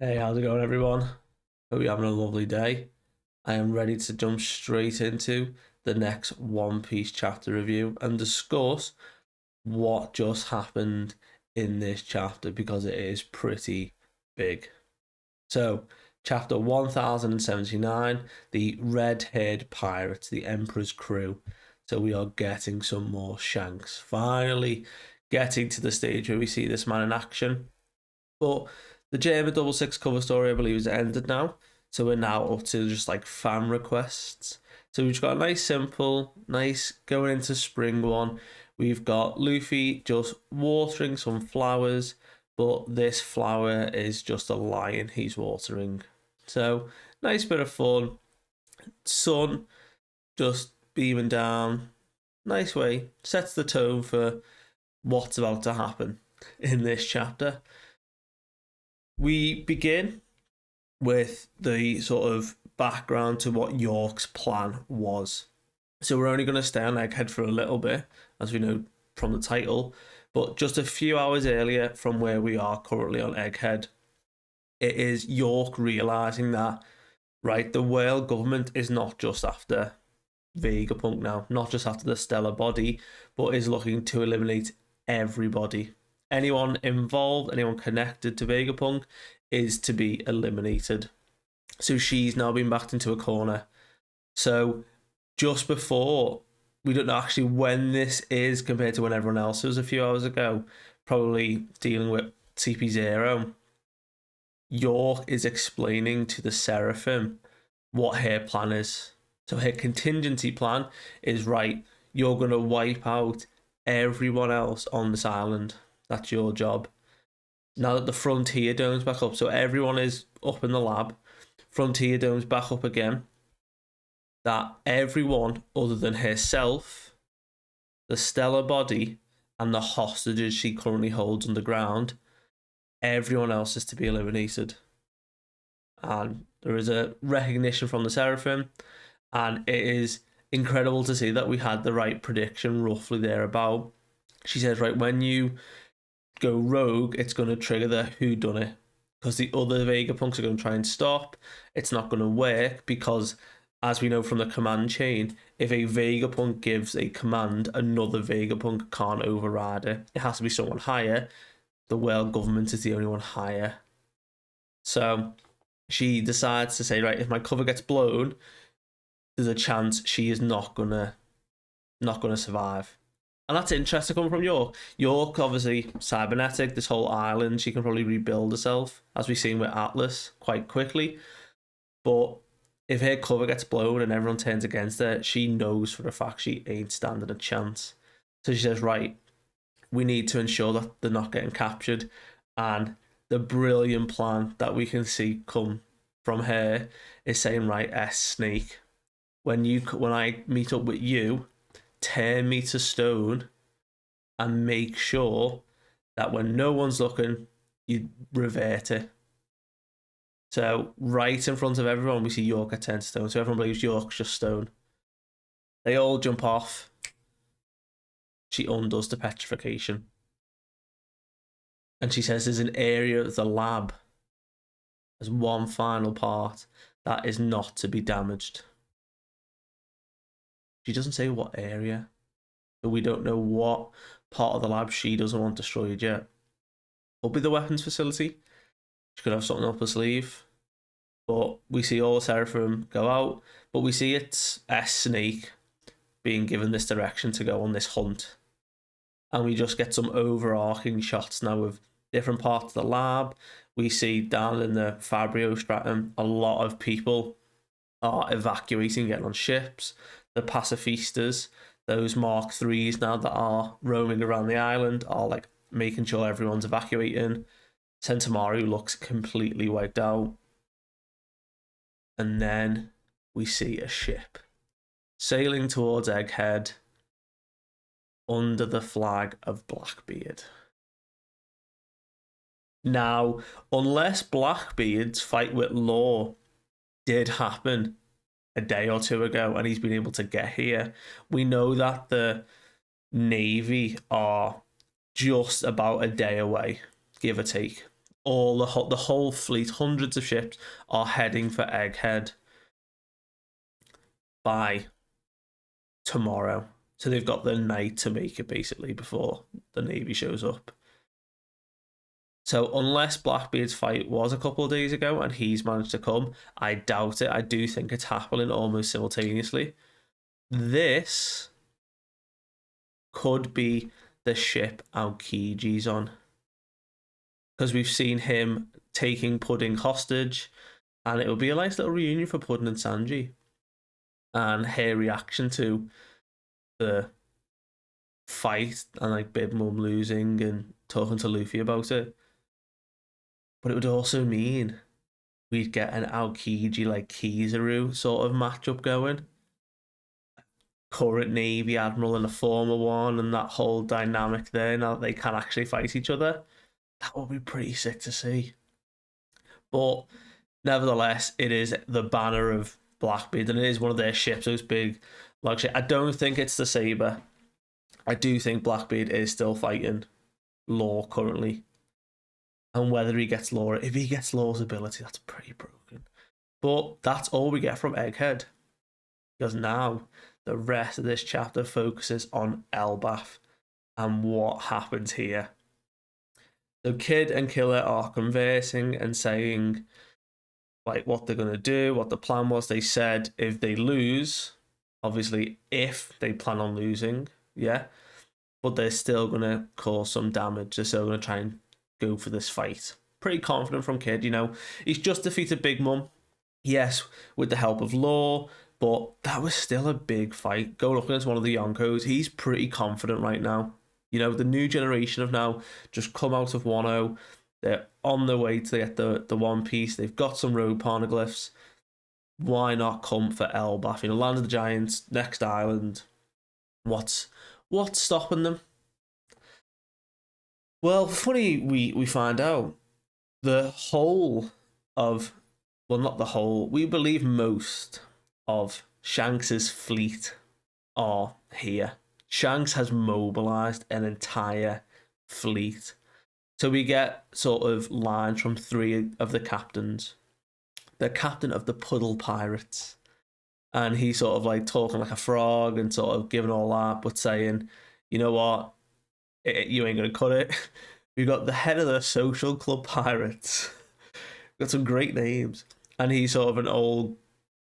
Hey, how's it going, everyone? Hope you're having a lovely day. I am ready to jump straight into the next One Piece chapter review and discuss what just happened in this chapter because it is pretty big. So, chapter 1079, the red haired pirates, the Emperor's crew. So, we are getting some more Shanks. Finally, getting to the stage where we see this man in action. But the German Double Six cover story, I believe, is ended now. So we're now up to just like fan requests. So we've got a nice, simple, nice going into spring one. We've got Luffy just watering some flowers, but this flower is just a lion he's watering. So nice bit of fun. Sun just beaming down. Nice way. Sets the tone for what's about to happen in this chapter. We begin with the sort of background to what York's plan was. So we're only going to stay on Egghead for a little bit, as we know from the title, but just a few hours earlier from where we are currently on Egghead, it is York realising that, right, the world government is not just after Vegapunk now, not just after the stellar body, but is looking to eliminate everybody. Anyone involved, anyone connected to Vegapunk is to be eliminated. So she's now been backed into a corner. So just before, we don't know actually when this is compared to when everyone else was a few hours ago, probably dealing with CP0. York is explaining to the Seraphim what her plan is. So her contingency plan is, right, you're going to wipe out everyone else on this island. That's your job. Now that the Frontier Dome's back up, so everyone is up in the lab, Frontier Dome's back up again, that everyone other than herself, the stellar body, and the hostages she currently holds underground, everyone else is to be eliminated. And there is a recognition from the Seraphim, and it is incredible to see that we had the right prediction roughly thereabout. She says, right, when you go rogue, it's going to trigger the whodunit because the other Vegapunks are going to try and stop. It's not going to work because, as we know from the command chain, if a Vegapunk gives a command, another Vegapunk can't override it. It has to be someone higher. The world government is the only one higher. So she decides to say, right, if my cover gets blown, there's a chance she is not gonna survive. And that's interesting coming from York. York, obviously, cybernetic, this whole island, she can probably rebuild herself, as we've seen with Atlas, quite quickly. But if her cover gets blown and everyone turns against her, she knows for a fact she ain't standing a chance. So she says, right, we need to ensure that they're not getting captured. And the brilliant plan that we can see come from her is saying, right, Snake, when I meet up with you, turn me to stone and make sure that when no one's looking, you revert it. So right in front of everyone, we see York at 10 stone. So everyone believes York's just stone. They all jump off. She undoes the petrification. And she says there's an area of the lab as one final part that is not to be damaged. She doesn't say what area. So we don't know what part of the lab she doesn't want destroyed yet. Could be the weapons facility. She could have something up her sleeve. But we see all the Seraphim go out. But we see it's Snake being given this direction to go on this hunt. And we just get some overarching shots now of different parts of the lab. We see down in the Fabrio stratum, a lot of people are evacuating, getting on ships. The pacifistas, those Mark IIIs now that are roaming around the island, are like making sure everyone's evacuating. Sentomaru looks completely wiped out. And then we see a ship sailing towards Egghead under the flag of Blackbeard. Now, unless Blackbeard's fight with Law did happen a day or two ago and he's been able to get here, we know that the Navy are just about a day away, give or take, the whole fleet, hundreds of ships, are heading for Egghead by tomorrow. So they've got the night to make it, basically, before the Navy shows up. So unless Blackbeard's fight was a couple of days ago and he's managed to come, I doubt it. I do think it's happening almost simultaneously. This could be the ship Aokiji's on, because we've seen him taking Pudding hostage, and it would be a nice little reunion for Pudding and Sanji, and her reaction to the fight and like Big Mum losing and talking to Luffy about it. But it would also mean we'd get an Aokiji like Kizaru sort of matchup going. Current Navy Admiral and a former one, and that whole dynamic there, now that they can actually fight each other. That would be pretty sick to see. But nevertheless, it is the banner of Blackbeard, and it is one of their ships, those big luxury. I don't think it's the Saber. I do think Blackbeard is still fighting Law currently. And whether he gets Law, if he gets Law's ability, that's pretty broken. But that's all we get from Egghead. Because now the rest of this chapter focuses on Elbaf and what happens here. So Kid and Killer are conversing and saying like what they're going to do, what the plan was. They said if they lose, obviously if they plan on losing, yeah, but they're still going to cause some damage. They're still going to try and go for this fight. Pretty confident from Kid, you know. He's just defeated Big Mum. Yes, with the help of Law, but that was still a big fight. Going up against one of the Yonkos, he's pretty confident right now. You know, the new generation have now just come out of 1-0. They're on their way to get the One Piece. They've got some road poneglyphs. Why not come for Elbaf? You know, Land of the Giants, next island. What's stopping them? Well, funny, we find out the whole of, well, not the whole, we believe most of Shanks's fleet are here. Shanks has mobilized an entire fleet. So we get sort of lines from 3 of the captains. The captain of the Puddle Pirates. And he's sort of like talking like a frog and sort of giving all that, but saying, you know what? You ain't going to cut it. We've got the head of the Social Club Pirates. Got some great names. And he's sort of an old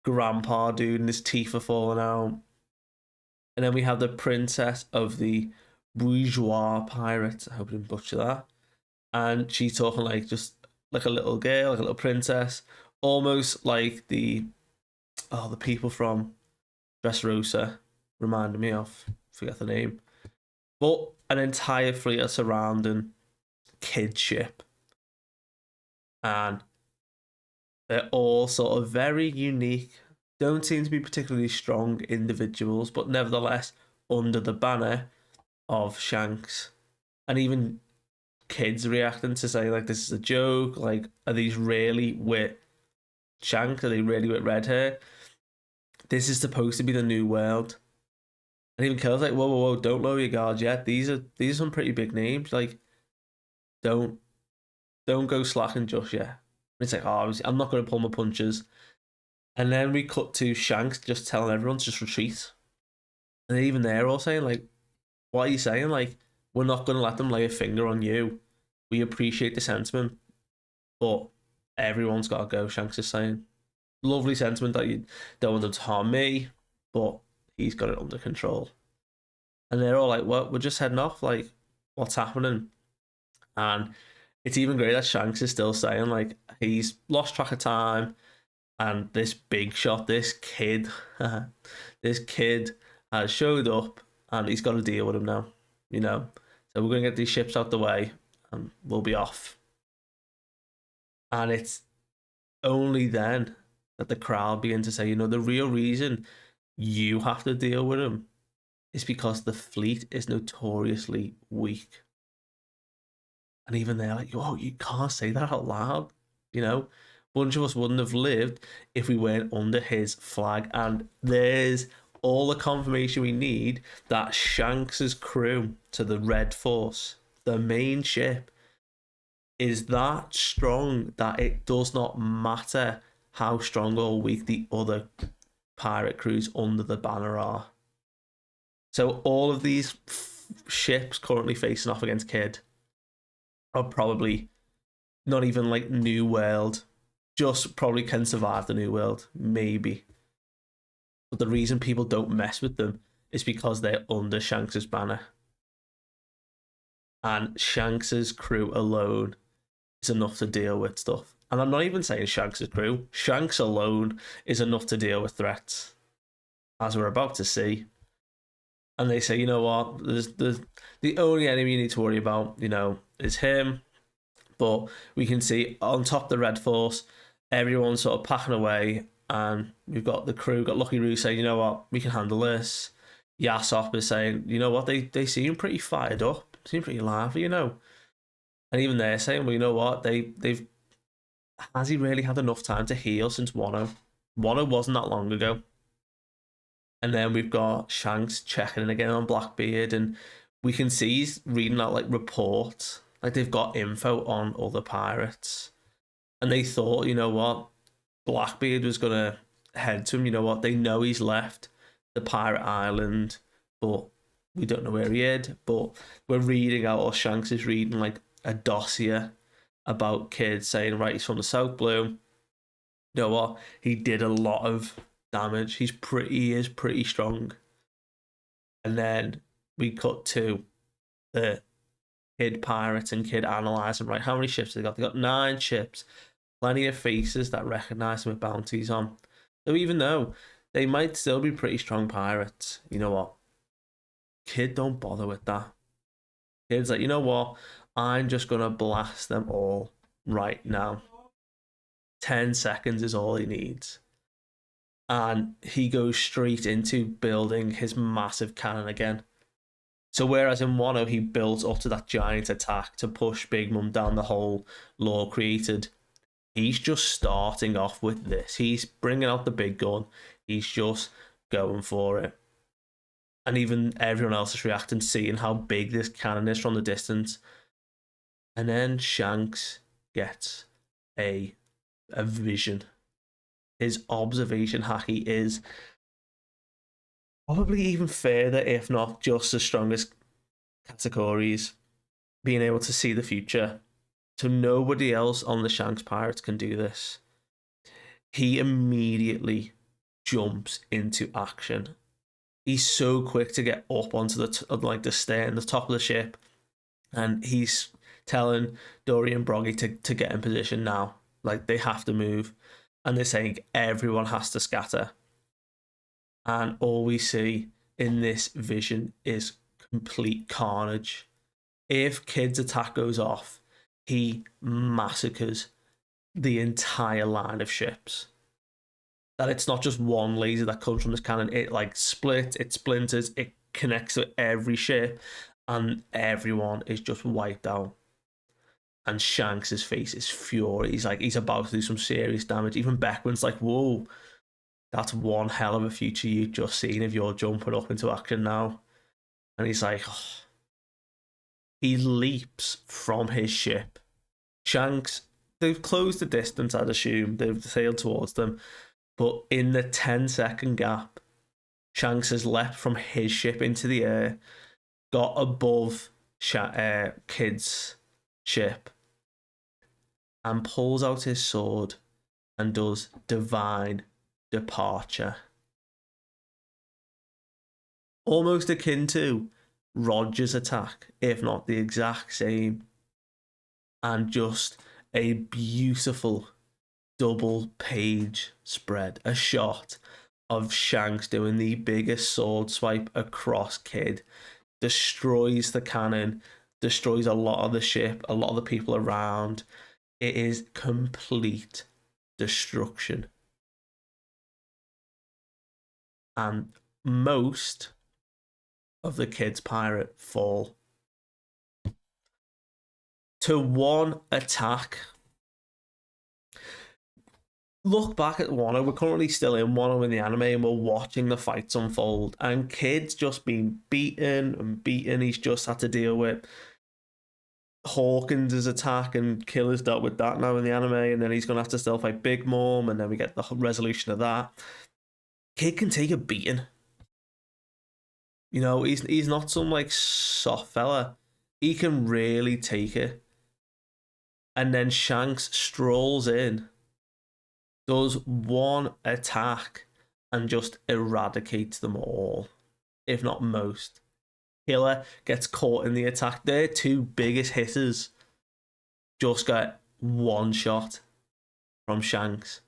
grandpa dude and his teeth are falling out. And then we have the princess of the Bourgeois Pirates. I hope I didn't butcher that. And she's talking like just like a little girl, like a little princess. Almost like the people from Dressrosa reminded me of. Forget the name. But an entire fleet are surrounding Kid ship. And they're all sort of very unique. Don't seem to be particularly strong individuals, but nevertheless under the banner of Shanks. And even Kids reacting to say like this is a joke. Like, are these really with Shanks? Are they really with red hair? This is supposed to be the new world. And even Killer's like, whoa, don't lower your guards yet. These are some pretty big names. Like, don't go slacking just yet. It's like, I'm not going to pull my punches. And then we cut to Shanks just telling everyone to just retreat. And even they're all saying, like, what are you saying? Like, we're not going to let them lay a finger on you. We appreciate the sentiment, but everyone's got to go, Shanks is saying. Lovely sentiment that you don't want them to harm me, but he's got it under control. And they're all like, well, we're just heading off. Like, what's happening? And it's even great that Shanks is still saying, like, he's lost track of time. And this big shot, this kid has showed up and he's got to deal with him now, you know. So we're going to get these ships out the way and we'll be off. And it's only then that the crowd begin to say, you know, the real reason you have to deal with him is because the fleet is notoriously weak. And even they're like, oh, you can't say that out loud, you know. Bunch of us wouldn't have lived if we weren't under his flag. And there's all the confirmation we need that Shanks's crew to the Red Force, the main ship, is that strong that it does not matter how strong or weak the other pirate crews under the banner are. So all of these ships currently facing off against Kid are probably not even like New World, just probably can survive the New World, maybe. But the reason people don't mess with them is because they're under Shanks's banner. And Shanks's crew alone is enough to deal with stuff. And I'm not even saying Shanks's crew. Shanks alone is enough to deal with threats, as we're about to see. And they say, you know what, there's the only enemy you need to worry about, is him. But we can see on top of the Red Force, everyone's sort of packing away, and we've got the crew, got Lucky Roo saying, you know what, we can handle this. Yasop is saying, you know what, they seem pretty fired up, seem pretty lively, And even they're saying, well, you know what, they've has he really had enough time to heal since Wano? Wano wasn't that long ago. And then we've got Shanks checking in again on Blackbeard, and we can see he's reading out like reports. Like they've got info on other pirates. And they thought, you know what, Blackbeard was going to head to him. You know what, they know he's left the pirate island, but we don't know where he is. But we're reading out, or Shanks is reading like a dossier about kids saying, right, he's from the South Blue. You know what, he did a lot of damage. He is pretty strong. And then we cut to the Kid pirates and Kid analysing, right, how many ships they got? They got 9 ships, plenty of faces that recognise them with bounties on. So even though they might still be pretty strong pirates, you know what, Kid don't bother with that. Kid's like, you know what, I'm just gonna blast them all right now. 10 seconds is all he needs. And he goes straight into building his massive cannon again. So whereas in Wano he built up to that giant attack to push Big Mum down the hole Law created, he's just starting off with this. He's bringing out the big gun. He's just going for it. And even everyone else is reacting, seeing how big this cannon is from the distance. And then Shanks gets a vision. His observation haki is probably even further, if not just as strong as Katakuri's, being able to see the future. So nobody else on the Shanks Pirates can do this. He immediately jumps into action. He's so quick to get up onto the stern, the top of the ship, and he's telling Dory and Broggy to get in position now. Like, they have to move. And they're saying everyone has to scatter. And all we see in this vision is complete carnage. If Kid's attack goes off, he massacres the entire line of ships. That it's not just one laser that comes from this cannon. It like splits, it splinters, it connects with every ship, and everyone is just wiped out. And Shanks' face is fury. He's about to do some serious damage. Even Beckman's like, whoa, that's one hell of a future you've just seen if you're jumping up into action now. And he's like, oh. He leaps from his ship. Shanks, they've closed the distance, I'd assume. They've sailed towards them. But in the 10-second gap, Shanks has leapt from his ship into the air, got above Kid's ship, and pulls out his sword and does divine departure. Almost akin to Roger's attack, if not the exact same. And just a beautiful double page spread, a shot of Shanks doing the biggest sword swipe across Kid, destroys the cannon, destroys a lot of the ship, a lot of the people around. It is complete destruction. And most of the Kid's pirate fall to one attack. Look back at Wano. We're currently still in Wano in the anime, and we're watching the fights unfold. And Kid's just been beaten and beaten. He's just had to deal with Hawkins' attack, and Killer's dealt with that now in the anime, and then he's gonna have to still fight Big Mom, and then we get the resolution of that. Kid can take a beating. You know, he's not some like soft fella. He can really take it. And then Shanks strolls in, does one attack, and just eradicates them all, if not most. Killer gets caught in the attack. Their two biggest hitters just get one shot from Shanks.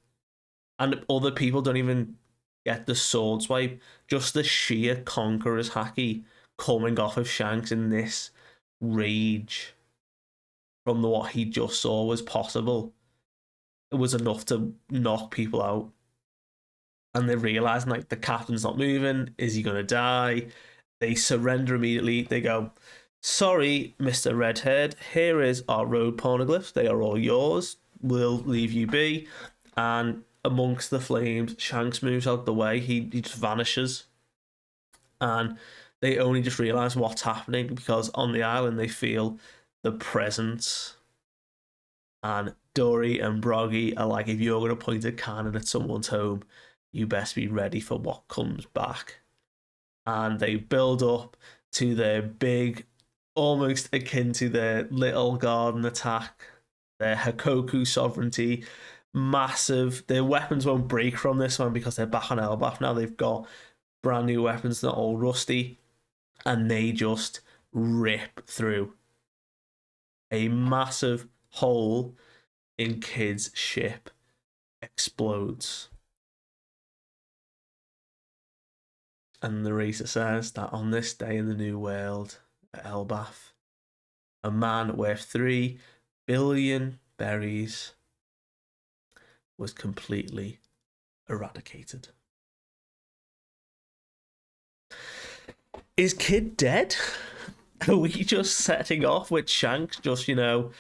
And other people don't even get the sword swipe. Just the sheer conqueror's haki coming off of Shanks in this rage from what he just saw was possible. It was enough to knock people out. And they're realizing like the captain's not moving. Is he gonna die? They surrender immediately. They go, "Sorry, Mr. Redhead, here is our road pornoglyphs. They are all yours. We'll leave you be." And amongst the flames, Shanks moves out the way. He just vanishes. And they only just realize what's happening because on the island they feel the presence. And Dory and Broggy are like, if you're going to point a cannon at someone's home, you best be ready for what comes back. And they build up to their big, almost akin to their little garden attack, their Hakoku sovereignty, massive. Their weapons won't break from this one because they're back on Elbaf now. They've got brand new weapons, not all rusty, and they just rip through. A massive hole in Kid's ship explodes. And the racer says that on this day in the New World, at Elbaf, a man worth 3 billion berries was completely eradicated. Is Kid dead? Are we just setting off with Shanks? Just, you know,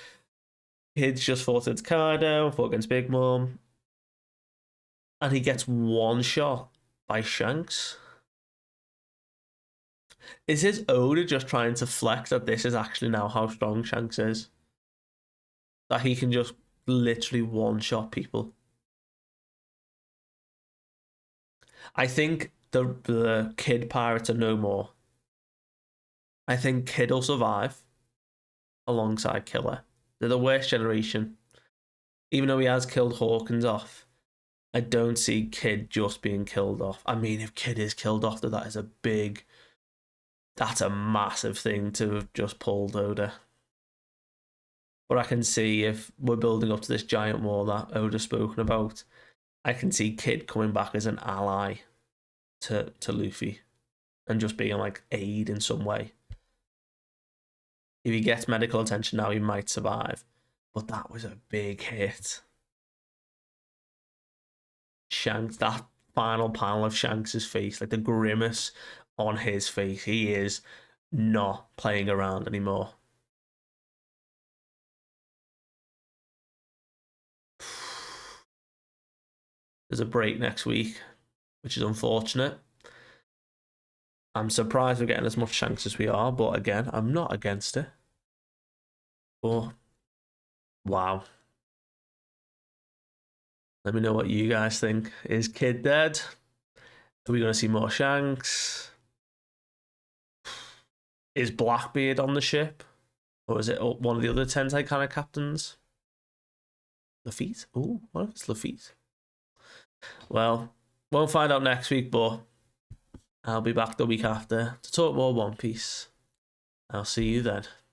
Kid's just fought against Kaido, fought against Big Mom, and he gets one shot by Shanks. Is his Oda just trying to flex that this is actually now how strong Shanks is? That he can just literally one-shot people? I think the Kid pirates are no more. I think Kid will survive alongside Killer. They're the worst generation. Even though he has killed Hawkins off, I don't see Kid just being killed off. I mean, if Kid is killed off, that is a big... That's a massive thing to have just pulled Oda. But I can see if we're building up to this giant war that Oda's spoken about, I can see Kid coming back as an ally to Luffy and just being like aid in some way. If he gets medical attention now, he might survive. But that was a big hit. Shanks, that final panel of Shanks' face, like the grimace on his face, he is not playing around anymore. There's a break next week, which is unfortunate. I'm surprised we're getting as much Shanks as we are, but again, I'm not against it. But wow. Let me know what you guys think. Is Kid dead? Are we going to see more Shanks? Is Blackbeard on the ship? Or is it one of the other Tensei kind of captains? Lafitte? Oh, what if it's Lafitte? Well, won't find out next week, but I'll be back the week after to talk more One Piece. I'll see you then.